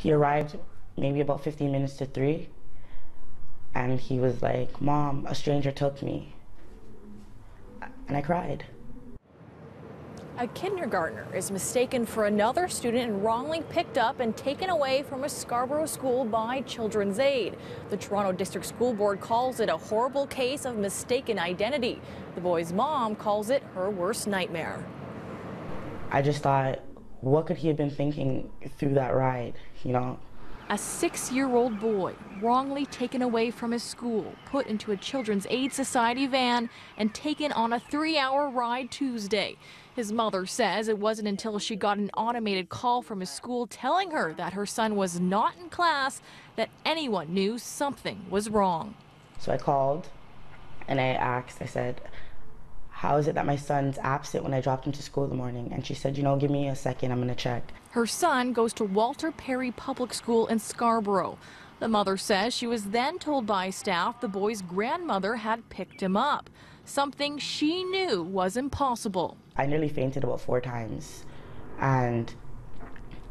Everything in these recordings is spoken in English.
He arrived maybe about 15 minutes to 3, and he was like, "Mom, a stranger took me." And I cried. A kindergartner is mistaken for another student and wrongly picked up and taken away from a Scarborough school by Children's Aid. The Toronto District School Board calls it a horrible case of mistaken identity. The boy's mom calls it her worst nightmare. I just thought, what could he have been thinking through that ride, you know? A 6-year-old boy wrongly taken away from his school, put into a Children's Aid Society van and taken on a 3-hour ride Tuesday. His mother says it wasn't until she got an automated call from his school telling her that her son was not in class that anyone knew something was wrong. So I called and I said, "How is it that my son's absent when I dropped him to school in the morning?" And she said, "You know, give me a second, I'm gonna check." Her son goes to Walter Perry Public School in Scarborough. The mother says she was then told by staff the boy's grandmother had picked him up, something she knew was impossible. I nearly fainted about 4 times, and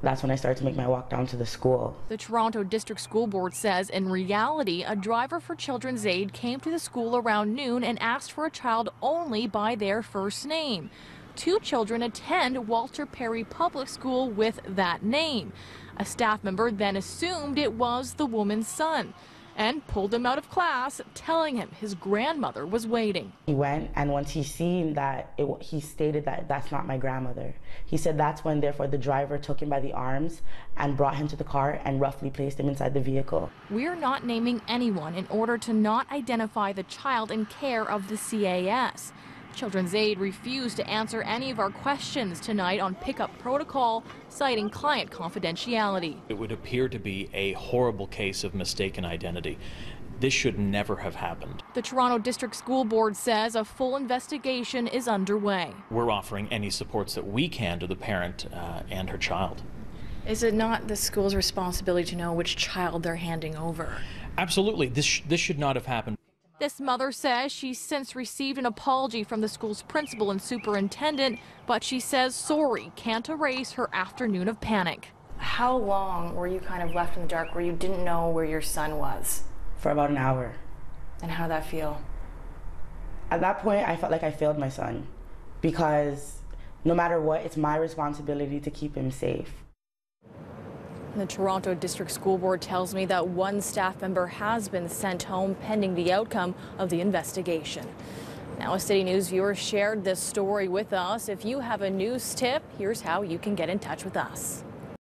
that's when I started to make my walk down to the school. The Toronto District School Board says in reality, a driver for Children's Aid came to the school around noon and asked for a child only by their first name. 2 children attend Walter Perry Public School with that name. A staff member then assumed it was the woman's son and pulled him out of class, telling him his grandmother was waiting. He went, and once he seen that, he stated that that's not my grandmother. He said that's when, therefore, the driver took him by the arms and brought him to the car and roughly placed him inside the vehicle. We're not naming anyone in order to not identify the child in care of the CAS. Children's Aid refused to answer any of our questions tonight on pickup protocol, citing client confidentiality. It would appear to be a horrible case of mistaken identity. This should never have happened. The Toronto District School Board says a full investigation is underway. We're offering any supports that we can to the parent and her child. Is it not the school's responsibility to know which child they're handing over? Absolutely. This should not have happened. This mother says she's since received an apology from the school's principal and superintendent, but she says sorry can't erase her afternoon of panic. How long were you kind of left in the dark where you didn't know where your son was? For about an hour. And how'd that feel? At that point, I felt like I failed my son, because no matter what, it's my responsibility to keep him safe. The Toronto District School Board tells me that 1 staff member has been sent home pending the outcome of the investigation. Now, a City News viewer shared this story with us. If you have a news tip, here's how you can get in touch with us.